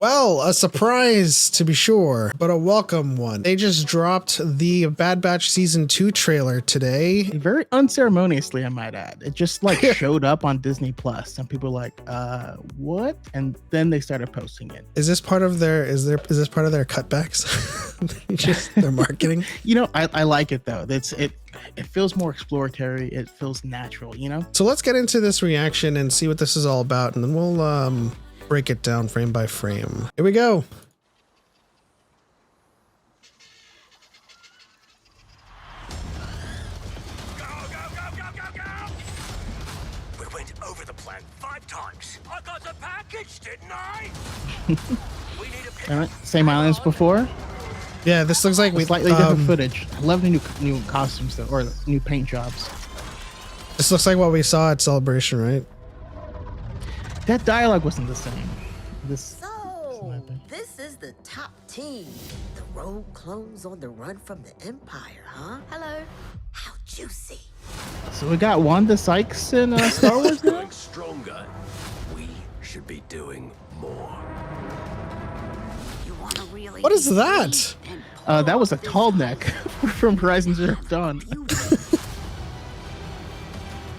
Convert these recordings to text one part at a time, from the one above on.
Well, a surprise to be sure, but a welcome one. They just dropped the Bad Batch Season 2 trailer today. Very unceremoniously, I might add. It just like showed up on Disney Plus, and people were like, what? And then they started posting it. Is this part of their is this part of their cutbacks? Just their marketing? You know, I like it though. It feels more exploratory. It feels natural, you know? So let's get into this reaction and see what this is all about, and then we'll break it down frame by frame. Here we go. Go! We went over the plan 5 times. I got the package, didn't I? We need a pick. All right, same island as before. Yeah, this looks like we Slightly different footage. I love the new costumes though, or the new paint jobs. This looks like what we saw at Celebration, right? That dialogue wasn't the same. So, this is the top team. The rogue clones on the run from the Empire, huh? Hello. How juicy. So we got Wanda Sykes in Star Wars now? Going stronger. We should be doing more. You want to really What is that? That was a tall neck from Horizon Zero Dawn.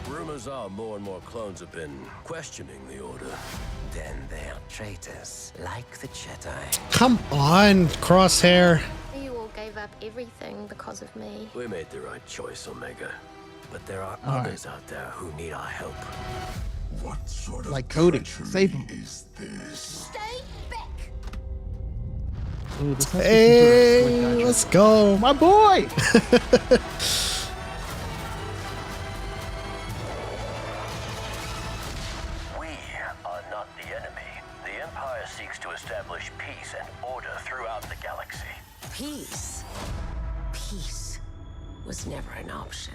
Rumors are more and more clones have been questioning the Order. Then they're traitors, like the Jedi. Come on, Crosshair. You all gave up everything because of me. We made the right choice, Omega. But there are All right. others out there who need our help. What sort of Like Cody, treachery save him. is this? Stay back. Ooh, this has to be some sort of Hey, slick dodger. let's go. My boy! We are not the enemy. The Empire seeks to establish peace and order throughout the galaxy. Peace. Peace was never an option.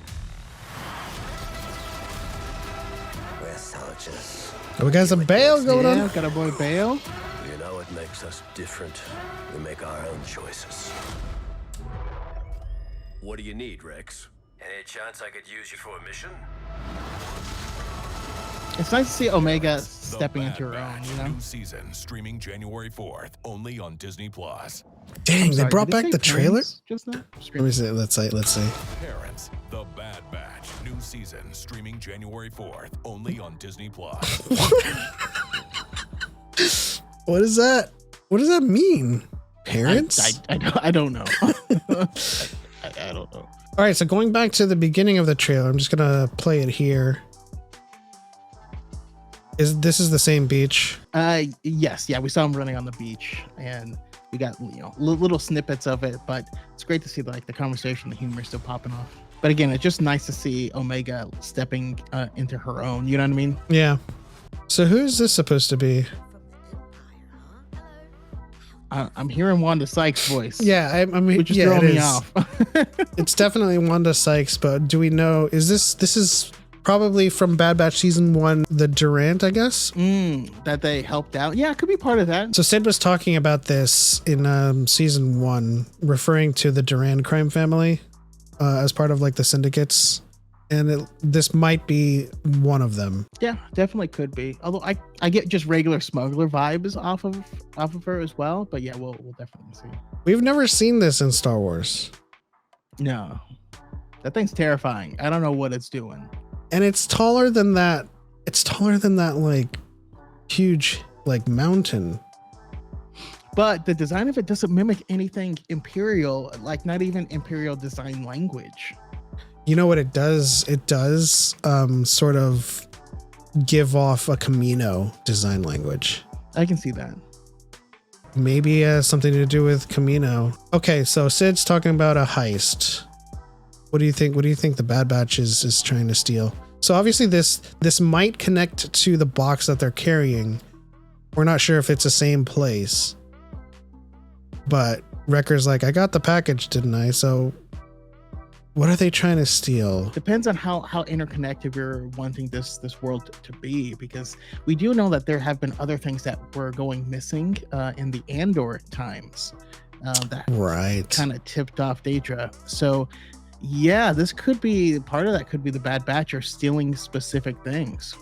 We're soldiers. We got some bail going Yeah, on. got our boy Bale. You know what makes us different? We make our own choices. What do you need, Rex? Any chance I could use you for a mission? It's nice to see Omega The stepping Bad into her own, Batch you know? New season streaming January 4th, only on Disney Plus. Dang, they Sorry, brought did they back say the trailer? parents just now? Let me see. Let's see. Parents, The Bad Batch new season streaming January 4th, only on Disney Plus. What is that? What does that mean? Parents? I don't know. I don't know. All right, so going back to the beginning of the trailer, I'm just gonna play it here. This is the same beach? Yes, yeah, we saw him running on the beach, and we got little snippets of it, but it's great to see like the conversation, the humor still popping off. But again, it's just nice to see Omega stepping into her own. You know what I mean? Yeah. So who is this supposed to be? I'm hearing Wanda Sykes' voice. Yeah, I mean, which is yeah, throwing it me is. off. It's definitely Wanda Sykes, but do we know? Is this is probably from Bad Batch Season 1, the Durant, I guess? That they helped out. Yeah, it could be part of that. So Sid was talking about this in Season 1, referring to the Durant crime family as part of like the syndicates. And this might be one of them. Yeah, definitely could be. Although I get just regular smuggler vibes off of her as well. But yeah, we'll definitely see. We've never seen this in Star Wars. No, that thing's terrifying. I don't know what it's doing. And it's taller than that. It's taller than that like huge like mountain. But the design of it doesn't mimic anything Imperial, like not even Imperial design language. You know what it does? It does sort of give off a Camino design language. I can see that. Maybe it has something to do with Camino. Okay, so Sid's talking about a heist. What do you think? What do you think the Bad Batch is trying to steal? So obviously this might connect to the box that they're carrying. We're not sure if it's the same place. But Wrecker's like, I got the package, didn't I? So what are they trying to steal? Depends on how interconnected we're wanting this world to be, because we do know that there have been other things that were going missing in the Andor times that Right. kind of tipped off Daedra. So yeah, this could be part of that. Could be the Bad Batch are stealing specific things.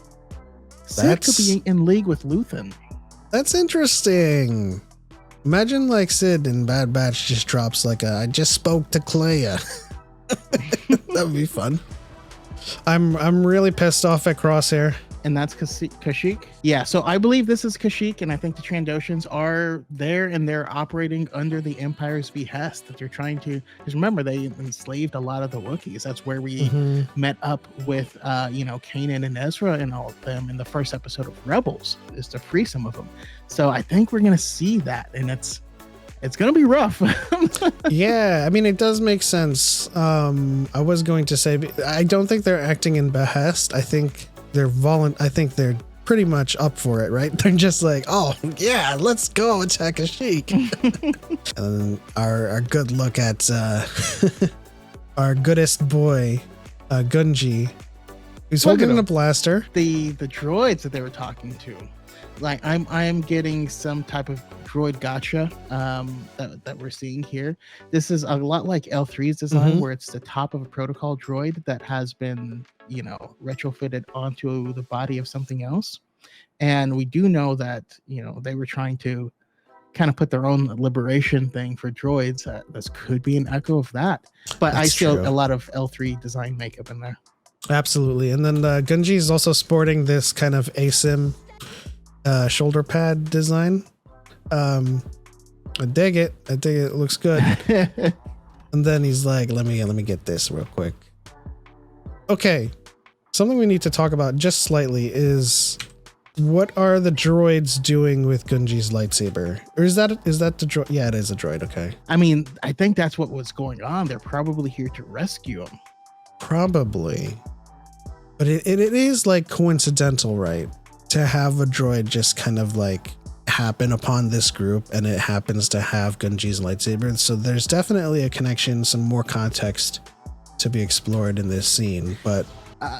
Sid could That's- be in league with Luthen. That's interesting. Imagine like Sid in Bad Batch just drops like I just spoke to Clea. That would be fun. I'm really pissed off at Crosshair. And that's Kashyyyk. Yeah, so I believe this is Kashyyyk, and I think the Trandoshans are there, and they're operating under the Empire's behest. That they're trying to, because remember, they enslaved a lot of the Wookiees. That's where we met up with, Kanan and Ezra and all of them in the first episode of Rebels, is to free some of them. So I think we're gonna see that, and it's gonna be rough. Yeah, I mean, it does make sense. I was going to say, I don't think they're acting in behest. I think they're pretty much up for it, right? They're just like, oh yeah, let's go attack Kashyyyk. And our good look at our goodest boy, Gunji, who's holding a blaster. The droids that they were talking to, like I'm getting some type of droid gotcha that we're seeing here. This is a lot like L3's design, where it's the top of a protocol droid that has been, retrofitted onto the body of something else. And we do know that, they were trying to kind of put their own liberation thing for droids. This could be an echo of that. But I see a lot of L3 design makeup in there. Absolutely. And then Gunji is also sporting this kind of ASIM shoulder pad design. I dig it. It looks good. And then he's like, let me get this real quick. Okay. Something we need to talk about just slightly is, what are the droids doing with Gunji's lightsaber? Or is that the droid? Yeah, it is a droid. Okay. I mean, I think that's what was going on. They're probably here to rescue him. Probably. But it is like coincidental, right? To have a droid just kind of like happen upon this group, and it happens to have Gunji's lightsaber. So there's definitely a connection, some more context to be explored in this scene. But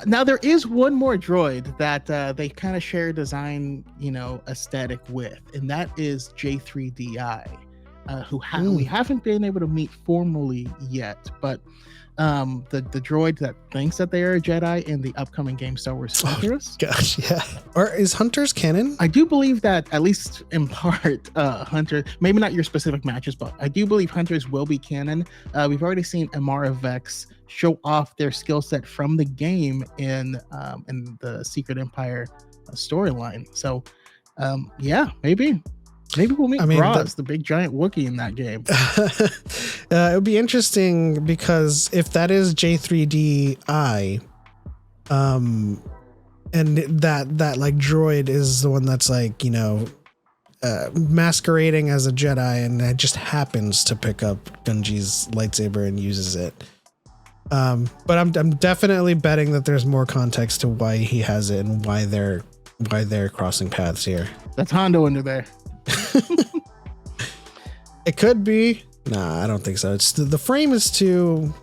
now there is one more droid that they kind of share design, aesthetic with, and that is J3DI, who we haven't been able to meet formally yet, but the droid that thinks that they are a Jedi in the upcoming game Star Wars Hunters. Oh, gosh, yeah. Or is Hunters canon? I do believe that, at least in part, Hunter, maybe not your specific matches, but I do believe Hunters will be canon. We've already seen Amara Vex show off their skill set from the game in the Secret Empire storyline. So yeah, maybe we'll meet Roz, the big giant Wookiee in that game. It would be interesting, because if that is J3DI, and that like droid is the one that's like, masquerading as a Jedi, and it just happens to pick up Gunji's lightsaber and uses it. But I'm definitely betting that there's more context to why he has it and why they're crossing paths here. That's Hondo under there. It could be. Nah, I don't think so. It's the frame is too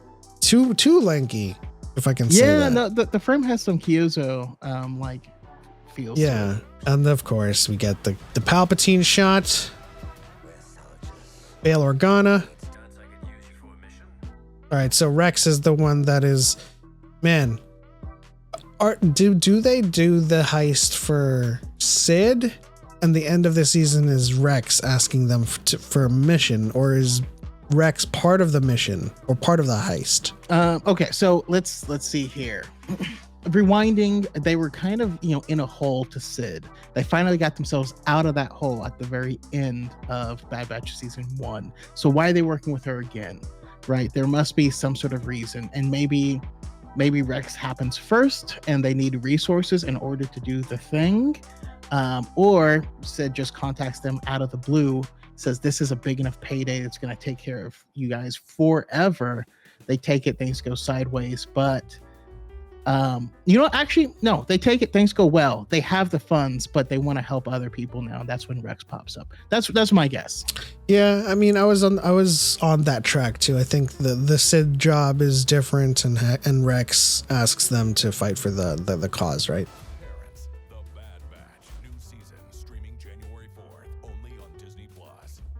lanky, if I can say that. Yeah, no, the frame has some Kyozo like feels. Yeah, and of course we get the Palpatine shot. Bail Organa. All right, so Rex is the one that is, man. Do they do the heist for Sid? And the end of the season is Rex asking them for a mission, or is Rex part of the mission or part of the heist? Okay, so let's see here. Rewinding, they were kind of in a hole to Sid. They finally got themselves out of that hole at the very end of Bad Batch season 1. So why are they working with her again? Right? There must be some sort of reason, and maybe Rex happens first, and they need resources in order to do the thing. Or Sid just contacts them out of the blue, says this is a big enough payday that's going to take care of you guys forever. They take it, things go sideways, but actually no, they take it, things go well. They have the funds, but they want to help other people now. That's when Rex pops up. That's my guess. Yeah, I mean, I was on that track too. I think the Sid job is different, and Rex asks them to fight for the cause, right?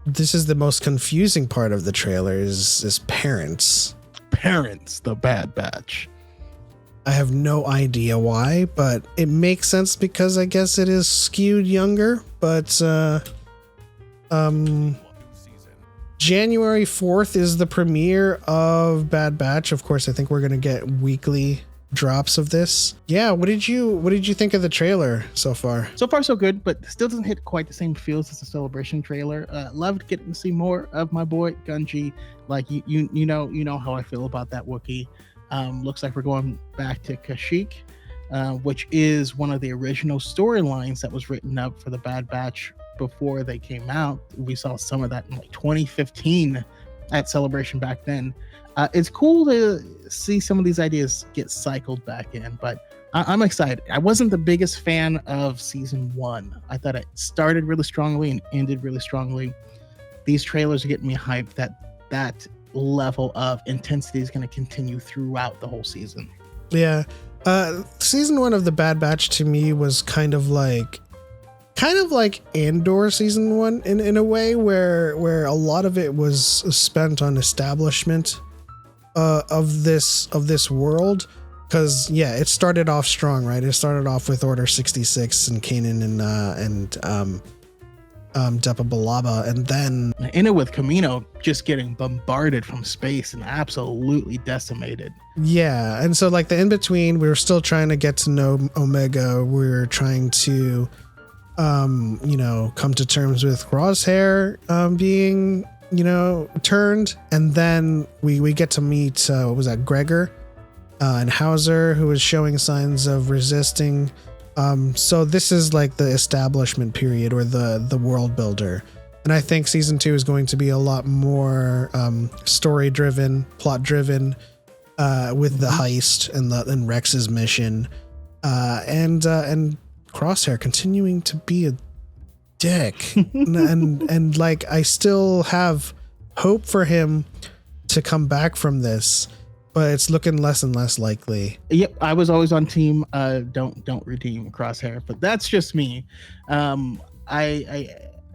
This is the most confusing part of the trailer is parents. Parents, the Bad Batch. I have no idea why, but it makes sense because I guess it is skewed younger. But January 4th is the premiere of Bad Batch. Of course, I think we're gonna get weekly drops of this. Yeah, what did you think of the trailer so far? So far so good, but still doesn't hit quite the same feels as the Celebration trailer. Loved getting to see more of my boy Gunji. Like you know how I feel about that Wookiee. Looks like we're going back to Kashyyyk, which is one of the original storylines that was written up for the Bad Batch before they came out. We saw some of that in like 2015 at Celebration back then. It's cool to see some of these ideas get cycled back in, but I'm excited. I wasn't the biggest fan of season 1. I thought it started really strongly and ended really strongly. These trailers are getting me hyped that level of intensity is going to continue throughout the whole season. Yeah. Season 1 of the Bad Batch to me was kind of like Andor season 1 in a way where a lot of it was spent on establishment of this world, because it started off strong, right? It started off with Order 66 and Kanan and Depa Billaba, and then ended with Kamino just getting bombarded from space and absolutely decimated. Yeah, and so like the in between, we were still trying to get to know Omega. We were trying to come to terms with Crosshair being turned, and then we get to meet what was that, Gregor and Hauser, who was showing signs of resisting. So this is like the establishment period, or the world builder, and I think season 2 is going to be a lot more story driven, plot driven, with the heist and Rex's mission, and Crosshair continuing to be a dick, and like I still have hope for him to come back from this, but it's looking less and less likely. Yep, I was always on team don't redeem Crosshair, but that's just me. I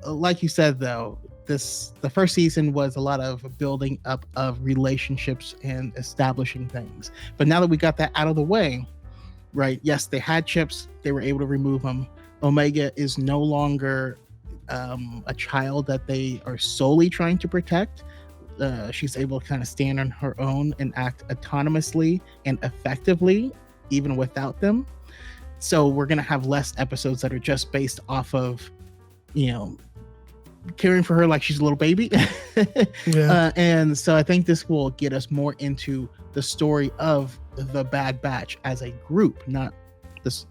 like you said though, the first season was a lot of building up of relationships and establishing things, but now that we got that out of the way, right? Yes, they had chips, they were able to remove them. Omega is no longer a child that they are solely trying to protect. She's able to kind of stand on her own and act autonomously and effectively, even without them. So we're going to have less episodes that are just based off of, caring for her like she's a little baby. Yeah. And so I think this will get us more into the story of the Bad Batch as a group, not this,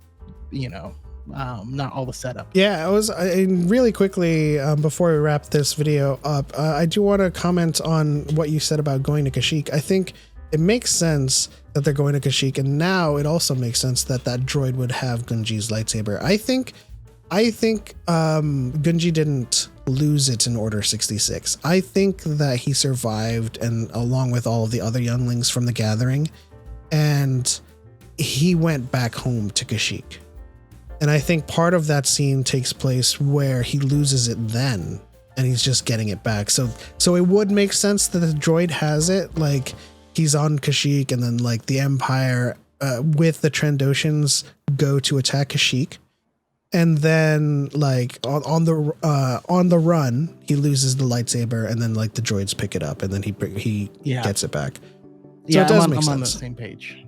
not all the setup. Yeah, really quickly before we wrap this video up, I do want to comment on what you said about going to Kashyyyk. I think it makes sense that they're going to Kashyyyk, and now it also makes sense that droid would have Gunji's lightsaber. I think Gunji didn't lose it in Order 66. I think that he survived, and along with all of the other younglings from the Gathering, and he went back home to Kashyyyk. And I think part of that scene takes place where he loses it then, and he's just getting it back. So it would make sense that the droid has it, like he's on Kashyyyk, and then like the Empire with the Trandoshans go to attack Kashyyyk, and then like on the run he loses the lightsaber, and then like the droids pick it up, and then he gets it back. So it does make sense. I'm on the same page.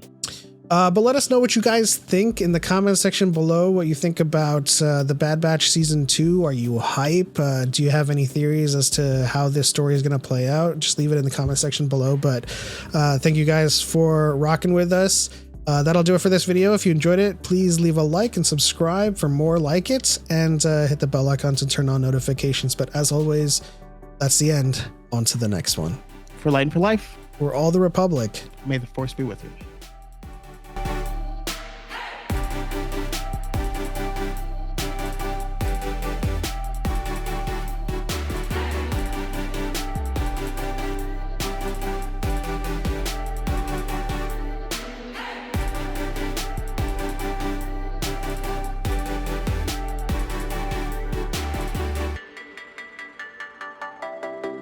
But let us know what you guys think in the comment section below, what you think about the Bad Batch Season 2. Are you hype? Do you have any theories as to how this story is going to play out? Just leave it in the comment section below. But thank you guys for rocking with us. That'll do it for this video. If you enjoyed it, please leave a like and subscribe for more like it, and hit the bell icon to turn on notifications. But as always, that's the end. On to the next one. For Light and for Life, we're all the Republic. may the Force be with you.